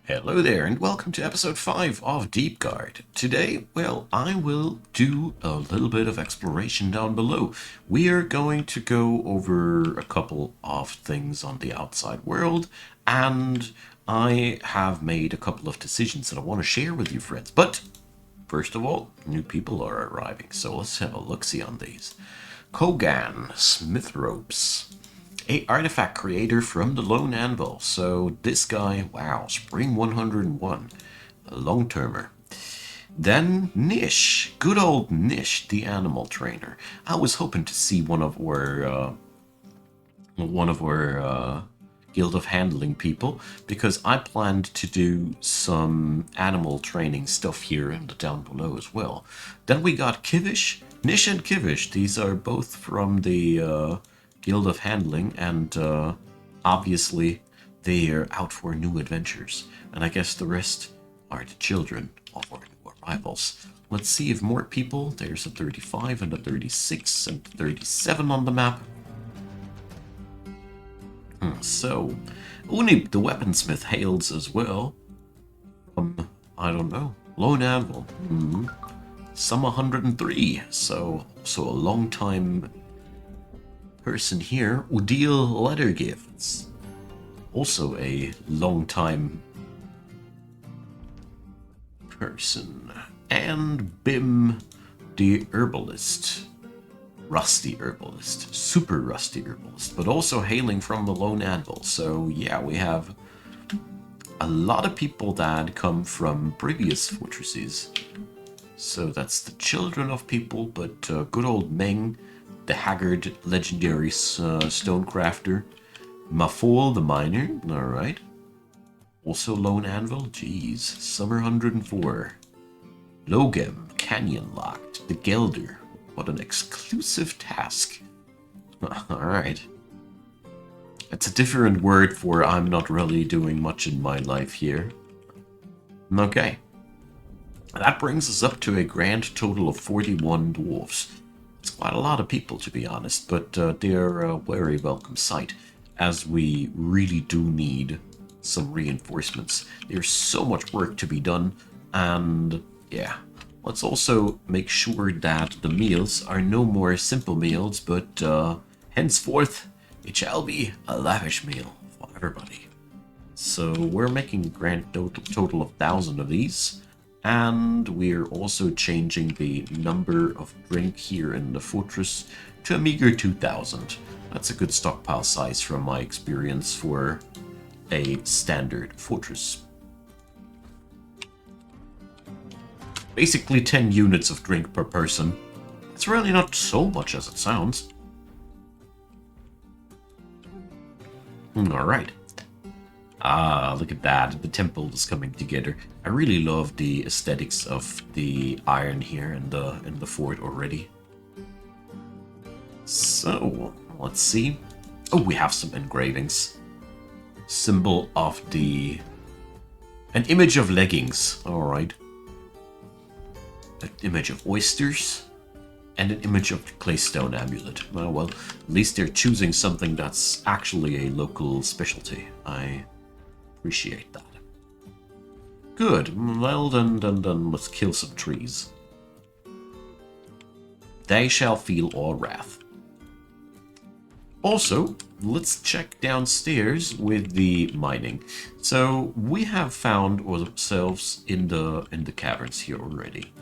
Hello there, and welcome to episode 5 of Deep Guard. Today, well, I will do a little bit of exploration down below. We are going to go over a couple of things on the outside world, and I have made a couple of decisions that I want to share with you, friends. But first of all, new people are arriving, so let's have a look-see on these. Kogan, Smith Ropes. A artifact creator from the Lone Anvil. So this guy, wow, Spring 101, a long-termer. Then Nish, good old Nish, the animal trainer. I was hoping to see one of our Guild of Handling people, because I planned to do some animal training stuff here and down below as well. Then we got Kivish, Nish and Kivish. These are both from the Guild of Handling, and obviously they are out for new adventures. And I guess the rest are the children of our new arrivals. Let's see if more people. There's a 35 and a 36 and a 37 on the map. So, Unib the weaponsmith hails as well. I don't know. Lone Anvil. Some 103. So a long time person here. Udil Letter Gifts. Also a long time person. And Bim the herbalist. Rusty herbalist, super rusty herbalist, but also hailing from the Lone Anvil. So yeah, we have a lot of people that come from previous fortresses. So that's the children of people, but good old Meng, the haggard legendary stonecrafter. Mafol the miner, alright. Also Lone Anvil, geez, Summer 104. Logem, Canyon Locked, the Gelder. What an exclusive task. Alright. It's a different word for I'm not really doing much in my life here. Okay. That brings us up to a grand total of 41 dwarves. It's quite a lot of people, to be honest, but they're a very welcome sight, as we really do need some reinforcements. There's so much work to be done, and yeah. Let's also make sure that the meals are no more simple meals, but henceforth it shall be a lavish meal for everybody. So we're making a grand total of 1,000 of these, and we're also changing the number of drink here in the fortress to a meager 2,000. That's a good stockpile size from my experience for a standard fortress. Basically 10 units of drink per person. It's really not so much as it sounds. Alright. Ah, look at that. The temple is coming together. I really love the aesthetics of the iron here in the fort already. So, let's see. Oh, we have some engravings. Symbol of an image of leggings. Alright. An image of oysters, and an image of the claystone amulet. Oh, well, at least they're choosing something that's actually a local specialty. I appreciate that. Good. Well, then let's kill some trees. They shall feel our wrath. Also, let's check downstairs with the mining. So we have found ourselves in the caverns here already.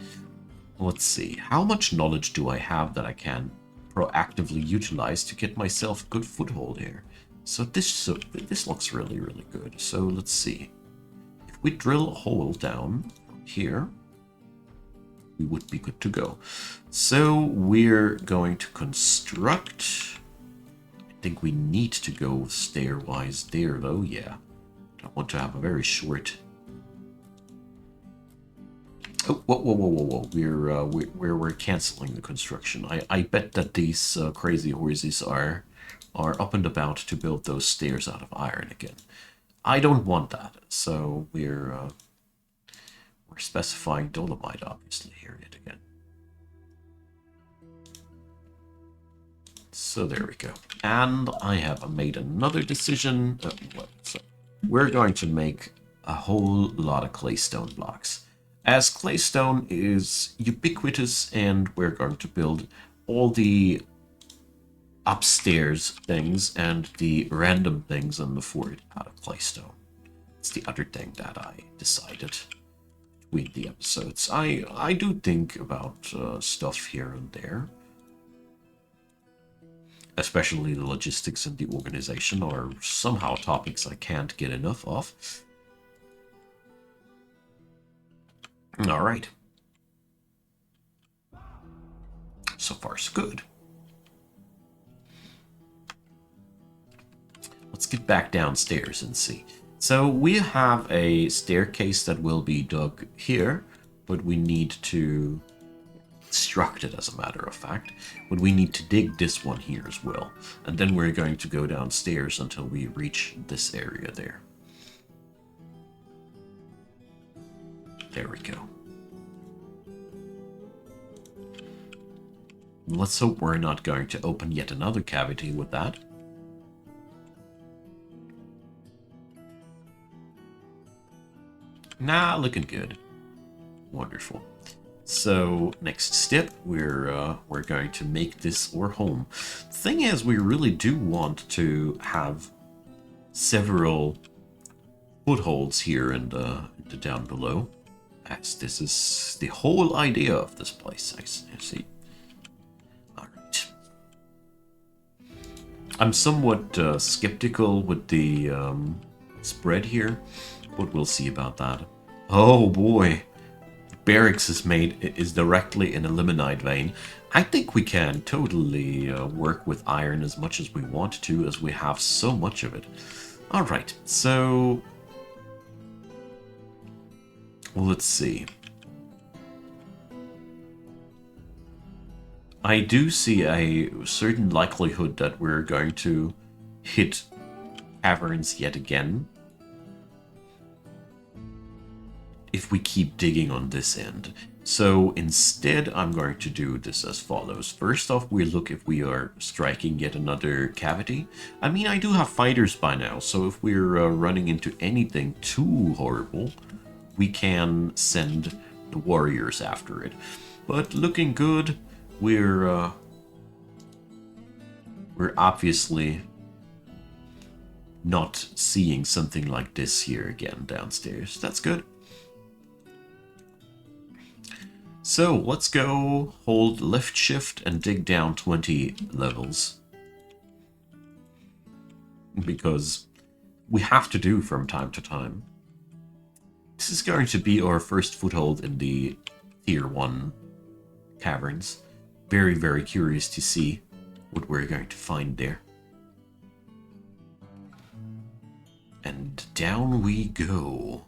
Let's see, how much knowledge do I have that I can proactively utilize to get myself a good foothold here? So this looks really, really good. So let's see. If we drill a hole down here, we would be good to go. So we're going to construct. I think we need to go stair-wise there, though. Yeah, I want to have a very short. Oh, whoa. We're canceling the construction. I bet that these crazy horses are up and about to build those stairs out of iron again. I don't want that, so we're specifying dolomite, obviously, here yet again. So there we go. And I have made another decision. So we're going to make a whole lot of claystone blocks. As claystone is ubiquitous, and we're going to build all the upstairs things and the random things on the fort out of claystone. It's the other thing that I decided between the episodes. I do think about stuff here and there. Especially the logistics and the organization are somehow topics I can't get enough of. Alright. So far, so good. Let's get back downstairs and see. So we have a staircase that will be dug here, but we need to construct it, as a matter of fact. But we need to dig this one here as well. And then we're going to go downstairs until we reach this area there. There we go. Let's hope we're not going to open yet another cavity with that. Nah, looking good. Wonderful. So next step, we're going to make this our home. The thing is, we really do want to have several footholds here and down below, as this is the whole idea of this place. I see. All right. I'm somewhat skeptical with the spread here, but we'll see about that. Oh boy. Barracks is directly in a limonite vein. I think we can totally work with iron as much as we want to, as we have so much of it. Alright, so let's see. I do see a certain likelihood that we're going to hit caverns yet again if we keep digging on this end. So instead, I'm going to do this as follows. First off, we look if we are striking yet another cavity. I mean, I do have fighters by now, so if we're running into anything too horrible, we can send the warriors after it. But looking good, we're obviously not seeing something like this here again downstairs. That's good. So let's go hold left shift and dig down 20 levels. Because we have to do from time to time. This is going to be our first foothold in the tier 1 caverns. Very, very curious to see what we're going to find there. And down we go.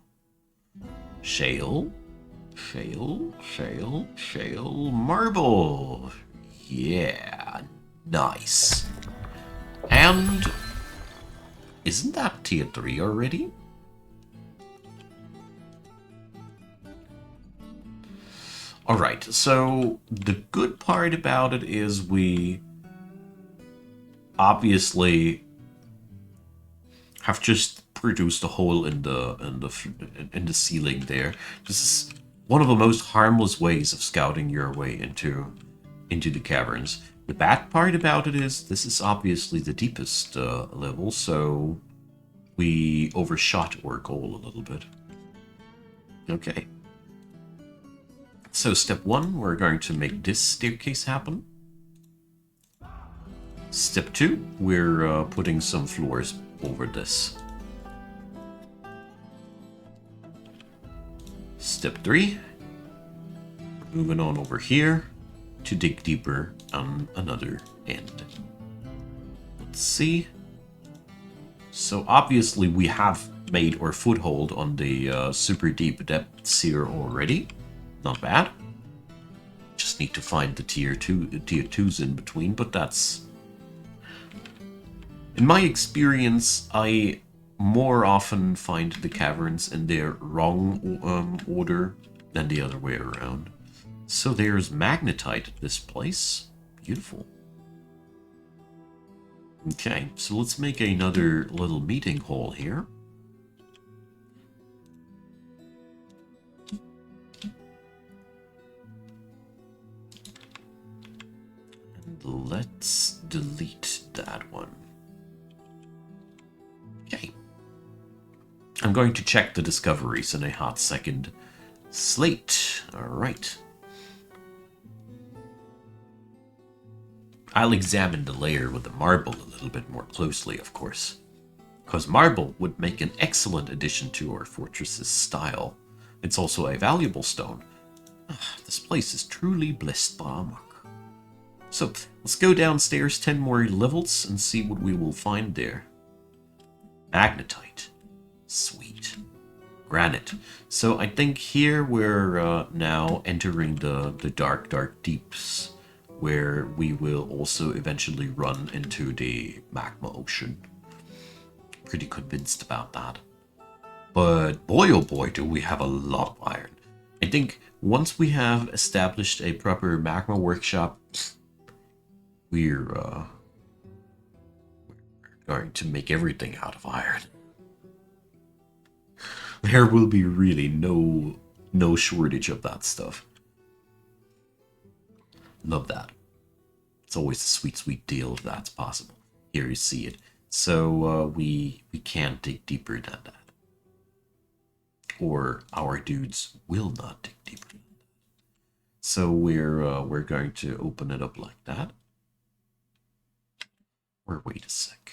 Shale. Shale, shale, shale, marble. Yeah, nice. And isn't that tier 3 already? Alright, so the good part about it is we obviously have just produced a hole in the ceiling there. This is one of the most harmless ways of scouting your way into the caverns. The bad part about it is this is obviously the deepest level, so we overshot our goal a little bit. Okay. So step 1, we're going to make this staircase happen. Step 2, we're putting some floors over this. Step 3, moving on over here to dig deeper on another end. Let's see. So obviously we have made our foothold on the super deep depths here already. Not bad. Just need to find the tier 2s in between, but that's... In my experience, I more often find the caverns in their wrong order than the other way around. So there's magnetite at this place. Beautiful. Okay, so let's make another little meeting hall here. let's delete that one. Okay. I'm going to check the discoveries in a hot second. Slate. Alright. I'll examine the layer with the marble a little bit more closely, of course. Because marble would make an excellent addition to our fortress's style. It's also a valuable stone. This place is truly blessed by muck. So, let's go downstairs 10 more levels and see what we will find there. Magnetite. Sweet. Granite. So I think here we're now entering the dark, dark deeps, where we will also eventually run into the magma ocean. Pretty convinced about that. But boy oh boy do we have a lot of iron. I think once we have established a proper magma workshop, we're going to make everything out of iron. There will be really no shortage of that stuff. Love that. It's always a sweet, sweet deal if that's possible. Here you see it. So we can't dig deeper than that. Or our dudes will not dig deeper than that. So we're going to open it up like that. Or wait a sec.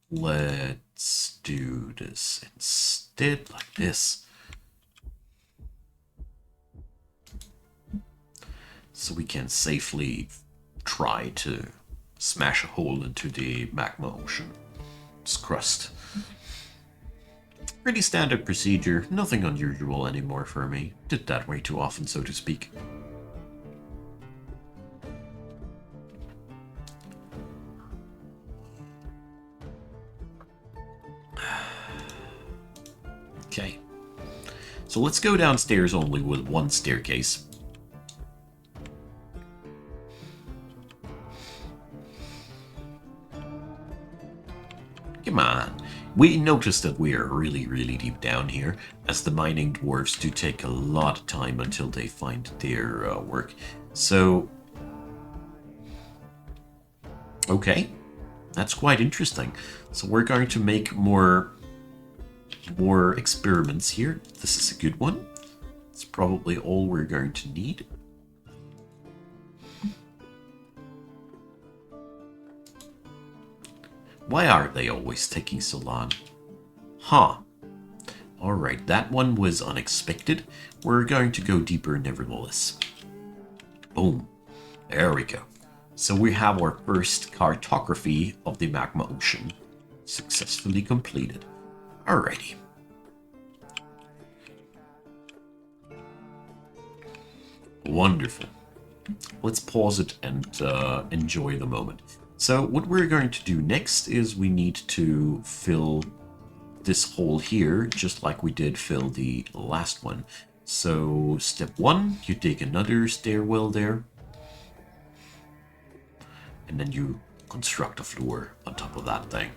Let's do this instead, like this. So we can safely try to smash a hole into the magma ocean. It's crust. Pretty standard procedure, nothing unusual anymore for me. Did that way too often, so to speak. Okay. So let's go downstairs only with one staircase. Come on. We noticed that we are really, really deep down here, as the mining dwarves do take a lot of time until they find their work. So, okay, that's quite interesting. So we're going to make more experiments here. This is a good one. It's probably all we're going to need. Why are they always taking so long? Huh. Alright, that one was unexpected. We're going to go deeper nevertheless. Boom. There we go. So we have our first cartography of the magma ocean successfully completed. Alrighty. Wonderful. Let's pause it and enjoy the moment. So what we're going to do next is we need to fill this hole here, just like we did fill the last one. So step one, you dig another stairwell there. And then you construct a floor on top of that thing.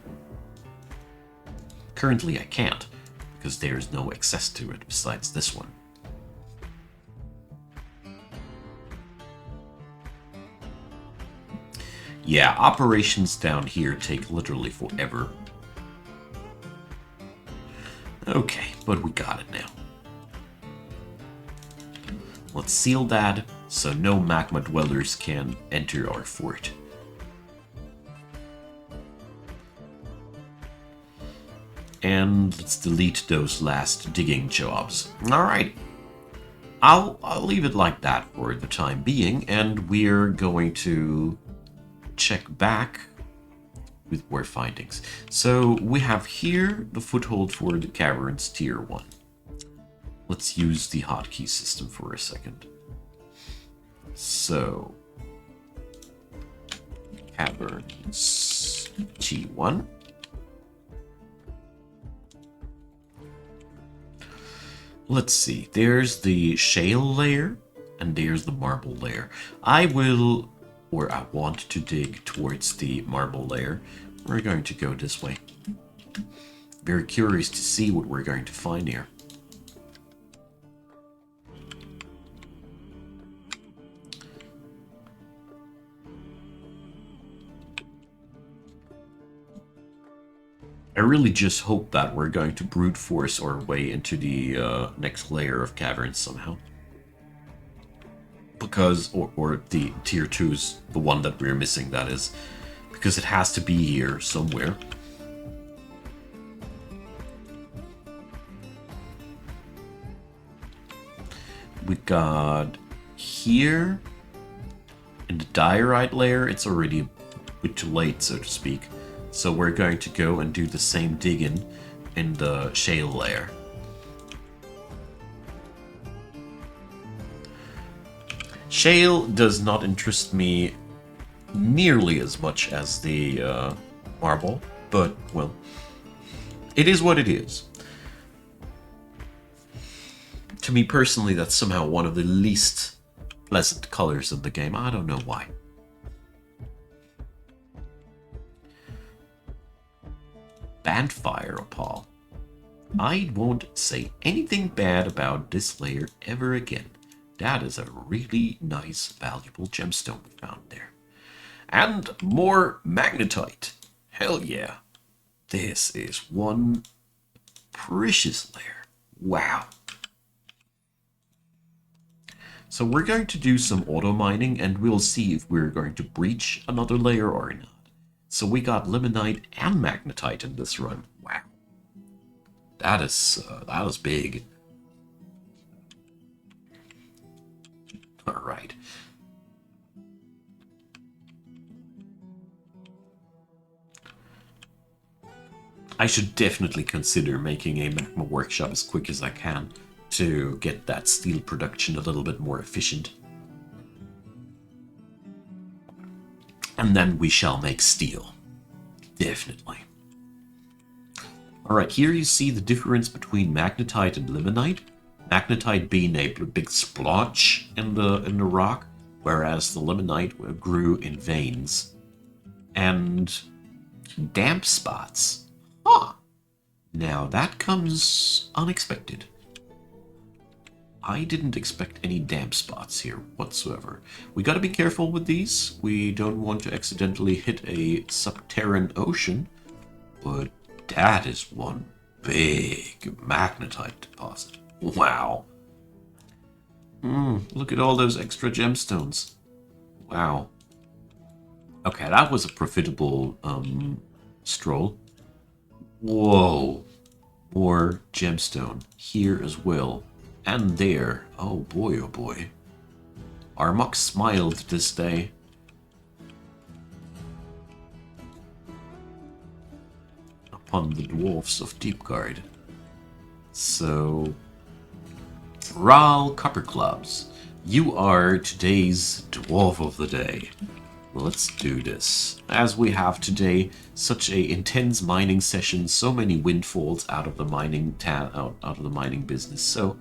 Currently I can't, because there's no access to it besides this one. Yeah, operations down here take literally forever. Okay, but we got it now. Let's seal that so no magma dwellers can enter our fort. And let's delete those last digging jobs. Alright. I'll leave it like that for the time being, and we're going to check back with more findings. So we have here the foothold for the caverns tier 1. Let's use the hotkey system for a second. So caverns T1. Let's see, there's the shale layer and there's the marble layer. I want to dig towards the marble layer. We're going to go this way. Very curious to see what we're going to find here. I really just hope that we're going to brute force our way into the next layer of caverns somehow. Because, or the tier 2's the one that we're missing, that is. Because it has to be here somewhere. We got here in the diorite layer. It's already a bit too late, so to speak. So we're going to go and do the same digging in the shale layer. Shale does not interest me nearly as much as the marble, but, well, it is what it is. To me personally, that's somehow one of the least pleasant colors of the game. I don't know why. Bandfire opal. I won't say anything bad about this layer ever again. That is a really nice, valuable gemstone we found there. And more magnetite. Hell yeah. This is one precious layer. Wow. So we're going to do some auto mining and we'll see if we're going to breach another layer or not. So we got limonite and magnetite in this run. Wow. That is big. All right. I should definitely consider making a magma workshop as quick as I can to get that steel production a little bit more efficient. And then we shall make steel. Definitely. Alright, here you see the difference between magnetite and limonite. Magnetite being a big splotch in the rock, whereas the limonite grew in veins. And damp spots. Huh. Now that comes unexpected. I didn't expect any damp spots here whatsoever. We gotta be careful with these. We don't want to accidentally hit a subterranean ocean, but that is one big magnetite deposit. Wow. Look at all those extra gemstones. Wow. Okay, that was a profitable stroll. Whoa. More gemstone here as well. And there. Oh boy, oh boy. Armok smiled this day. Upon the dwarfs of Deepguard. So, Ral Copper Clubs, you are today's dwarf of the day. Let's do this. As we have today such a intense mining session, so many windfalls out of the mining out of the mining business. So,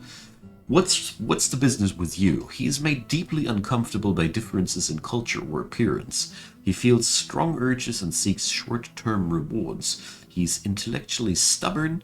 what's the business with you? He is made deeply uncomfortable by differences in culture or appearance. He feels strong urges and seeks short-term rewards. He's intellectually stubborn,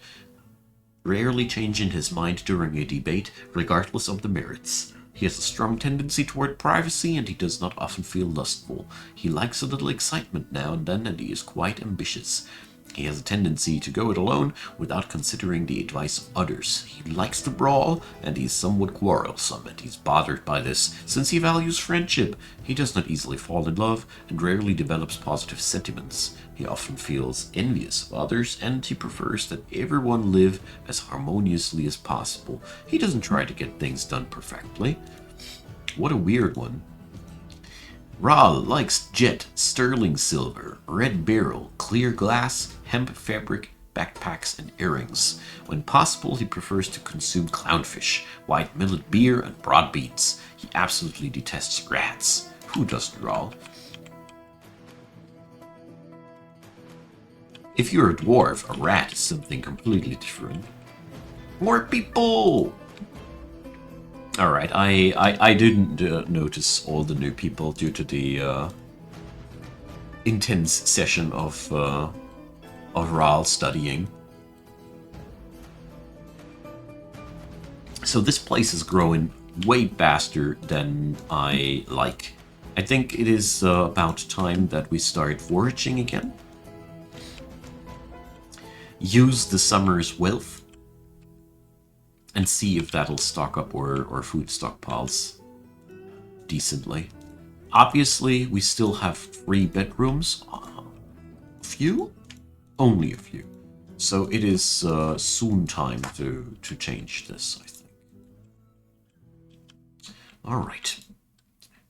rarely changing his mind during a debate, regardless of the merits. He has a strong tendency toward privacy, and he does not often feel lustful. He likes a little excitement now and then, and he is quite ambitious. He has a tendency to go it alone without considering the advice of others. He likes to brawl, and he is somewhat quarrelsome, and he's bothered by this, since he values friendship. He does not easily fall in love, and rarely develops positive sentiments. He often feels envious of others, and he prefers that everyone live as harmoniously as possible. He doesn't try to get things done perfectly. What a weird one. Ral likes jet, sterling silver, red beryl, clear glass, hemp fabric, backpacks, and earrings. When possible, he prefers to consume clownfish, white millet beer, and broad beans. He absolutely detests rats. Who doesn't, Ral? If you're a dwarf, a rat is something completely different. More people! Alright, I didn't notice all the new people due to the intense session of Ral studying. So this place is growing way faster than I like. I think it is about time that we start foraging again. use the summer's wealth and see if that'll stock up our food stockpiles decently. Obviously, we still have 3 bedrooms. A few? Only a few. So it is soon time to change this, I think. Alright.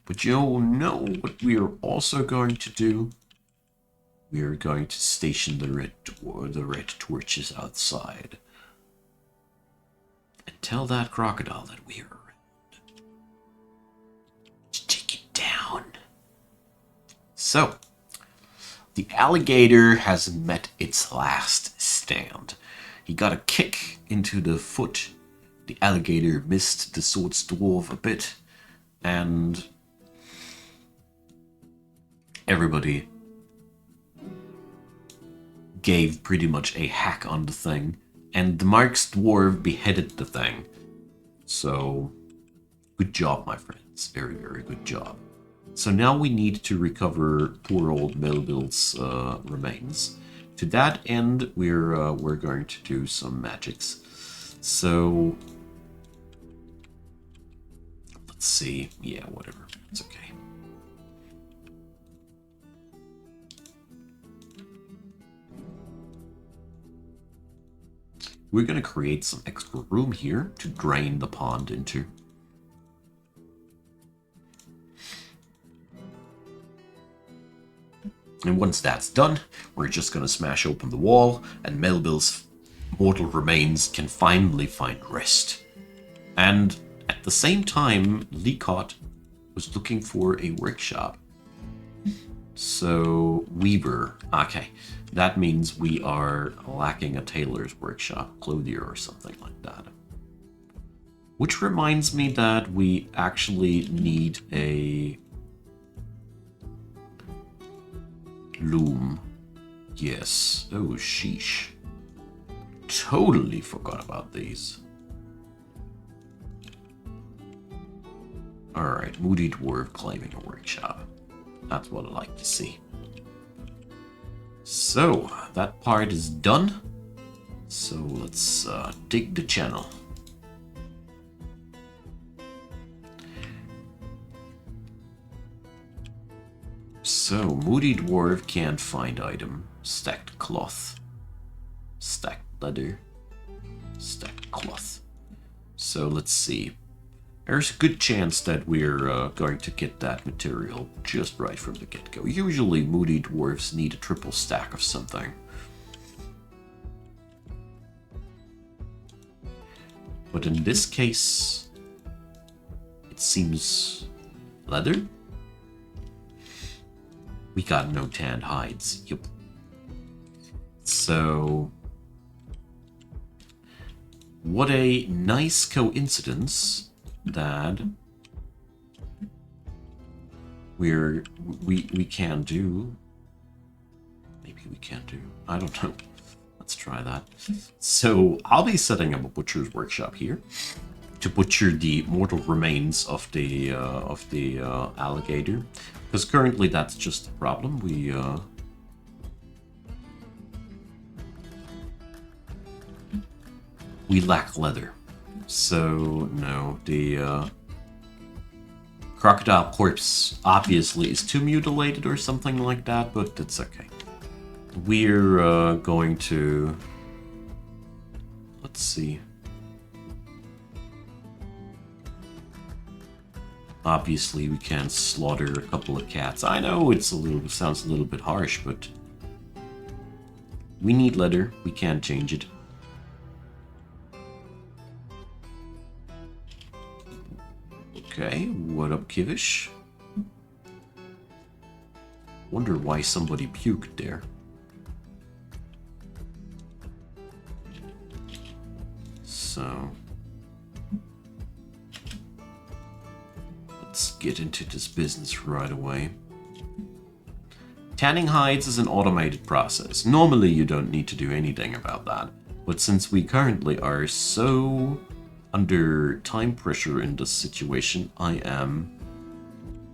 But you'll know what we are also going to do. We are going to station the red torches outside. And tell that crocodile that we are around. To take it down. So, the alligator has met its last stand. He got a kick into the foot. The alligator missed the sword's dwarf a bit. And everybody gave pretty much a hack on the thing. And the Mark's dwarf beheaded the thing. So, good job, my friends. Very, very good job. So now we need to recover poor old Melville's remains. To that end, we're going to do some magics. So let's see. Yeah, whatever. It's okay. We're going to create some extra room here to drain the pond into. And once that's done, we're just going to smash open the wall, and Melville's mortal remains can finally find rest. And at the same time, Leacott was looking for a workshop. So, Weaver. Okay, that means we are lacking a tailor's workshop, clothier or something like that. Which reminds me that we actually need a loom. Yes. Oh, sheesh. Totally forgot about these. Alright, Moody Dwarf claiming a workshop. That's what I like to see. So, that part is done. So, let's dig the channel. So, Moody Dwarf can't find item. Stacked cloth. Stacked leather. Stacked cloth. So, let's see. There's a good chance that we're going to get that material just right from the get-go. Usually, Moody Dwarfs need a triple stack of something. But in this case, it seems leather? We got no tanned hides. Yup. So, what a nice coincidence that we can do. Maybe we can't do. I don't know. Let's try that. So I'll be setting up a butcher's workshop here to butcher the mortal remains of the alligator, because currently that's just a problem. We lack leather. So, no, the crocodile corpse obviously is too mutilated or something like that, but it's okay. We're going to... Let's see. Obviously, we can slaughter a couple of cats. I know it sounds a little bit harsh, but we need leather. We can't change it. Okay, what up, Kivish? Wonder why somebody puked there. So, let's get into this business right away. Tanning hides is an automated process. Normally you don't need to do anything about that, but since we currently are so under time pressure in this situation, I am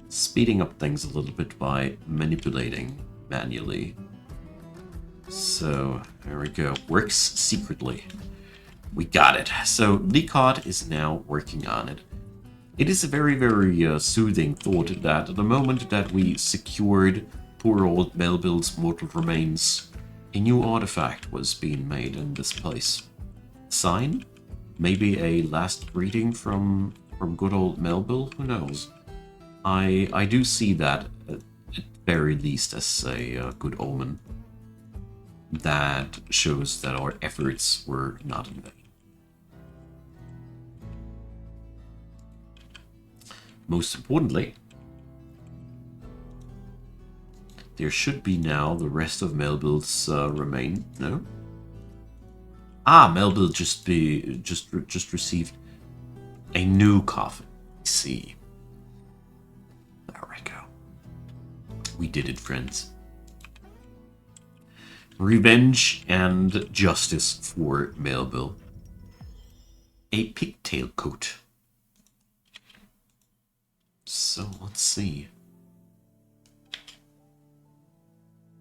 speeding up things a little bit by manipulating manually So, there we go. Works secretly. We got it. So, Licod is now working on it. It is a very, very soothing thought that the moment that we secured poor old Melville's mortal remains, a new artifact was being made in this place. Sign? Maybe a last greeting from good old Melville? Who knows? I do see that at very least as a good omen. That shows that our efforts were not in vain. Most importantly, there should be now the rest of Melville's remain. No? Ah, Melville just received a new coffin. See. There we go. We did it, friends. Revenge and justice for Melville. A pigtail coat. So, let's see.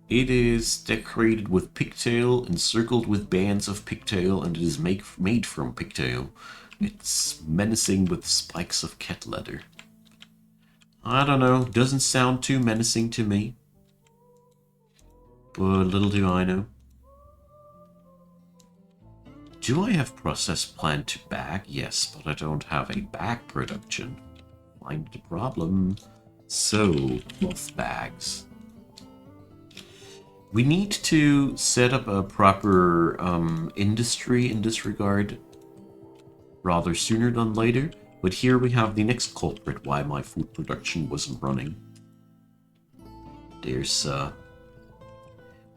It is decorated with pigtail, encircled with bands of pigtail, and it is made from pigtail. It's menacing with spikes of cat leather. I don't know, doesn't sound too menacing to me. But little do I know. Do I have process plant to bag? Yes, but I don't have a bag production. Find the problem. So, cloth bags. We need to set up a proper industry in this regard rather sooner than later. But here we have the next culprit why my food production wasn't running. There's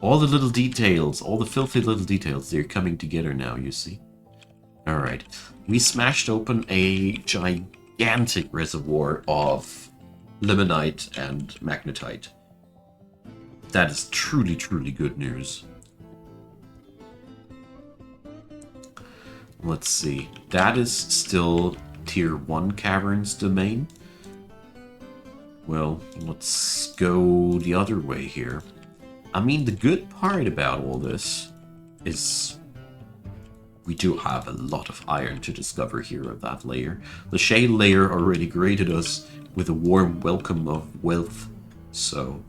all the little details, all the filthy little details, they're coming together now, you see. Alright, we smashed open a gigantic reservoir of limonite and magnetite. That is truly, truly good news. Let's see, that is still Tier 1 Caverns domain. Well, let's go the other way here. I mean, the good part about all this is we do have a lot of iron to discover here at that layer. The shale layer already greeted us with a warm welcome of wealth, so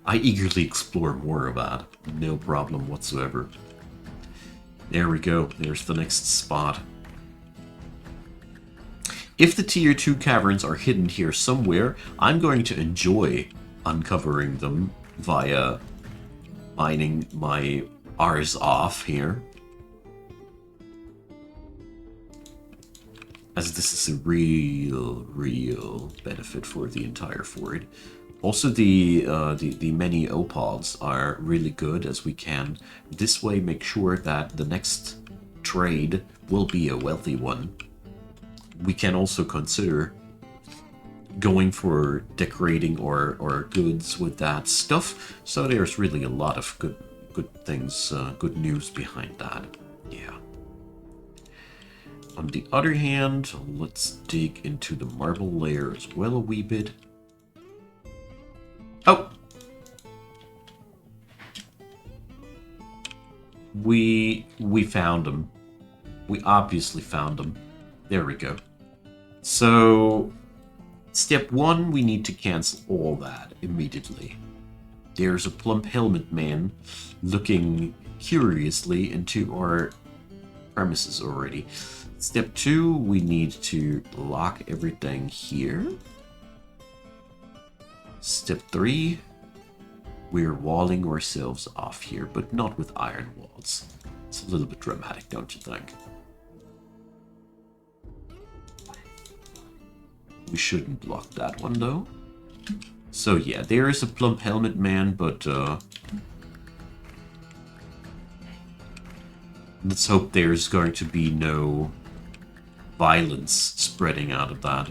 I eagerly explore more of that. No problem whatsoever. There we go. There's the next spot. If the Tier 2 caverns are hidden here somewhere, I'm going to enjoy uncovering them via mining my R's off here. As this is a real benefit for the entire Ford. Also, the many opods are really good as we can this way make sure that the next trade will be a wealthy one. We can also consider going for decorating or goods with that stuff. So there's really a lot of good things, good news behind that. Yeah. On the other hand, let's dig into the marble layer as well a wee bit. Oh! We found them. We obviously found them. There we go. So, step 1, we need to cancel all that immediately. There's a plump helmet man looking curiously into our premises already. Step 2, we need to lock everything here. Step 3, we're walling ourselves off here, but not with iron walls. It's a little bit dramatic, don't you think? We shouldn't block that one, though. So yeah, there is a plump helmet man, but let's hope there's going to be no violence spreading out of that.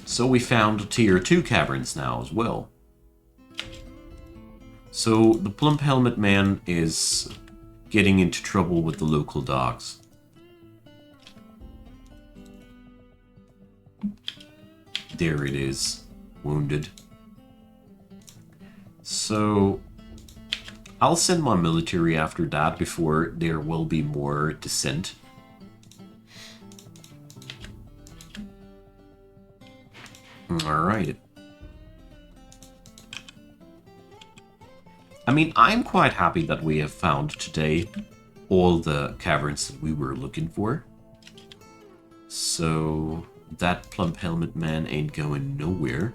So we found Tier 2 caverns now as well. So the plump helmet man is getting into trouble with the local dogs. There it is, wounded. So I'll send my military after that before there will be more dissent. Alright. I mean, I'm quite happy that we have found today all the caverns that we were looking for. So that plump helmet man ain't going nowhere.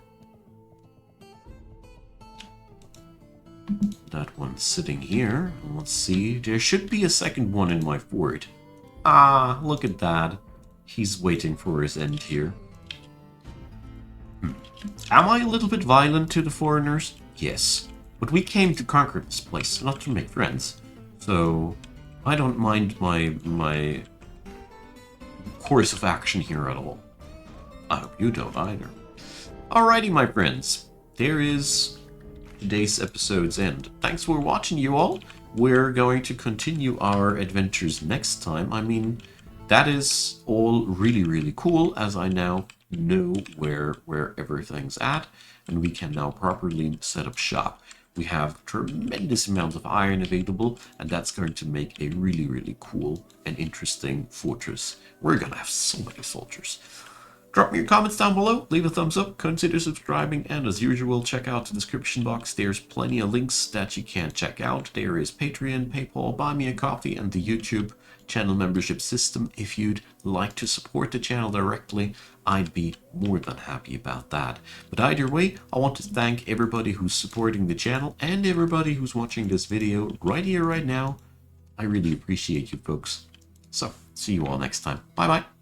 That one's sitting here. Let's see. There should be a second one in my fort. Ah, look at that. He's waiting for his end here. Am I a little bit violent to the foreigners? Yes. But we came to conquer this place, not to make friends. So I don't mind my course of action here at all. I hope you don't either. Alrighty, my friends. There is today's episode's end. Thanks for watching, you all. We're going to continue our adventures next time. I mean, that is all really, really cool, as I now know where everything's at, and we can now properly set up shop. We have tremendous amounts of iron available, and that's going to make a really, really cool and interesting fortress. We're gonna have so many soldiers. Drop me your comments down below, leave a thumbs up, consider subscribing, and as usual, check out the description box. There's plenty of links that you can check out. There is Patreon, PayPal, Buy Me a Coffee, and the YouTube channel membership system. If you'd like to support the channel directly, I'd be more than happy about that. But either way, I want to thank everybody who's supporting the channel and everybody who's watching this video right here, right now. I really appreciate you folks. So, see you all next time. Bye-bye.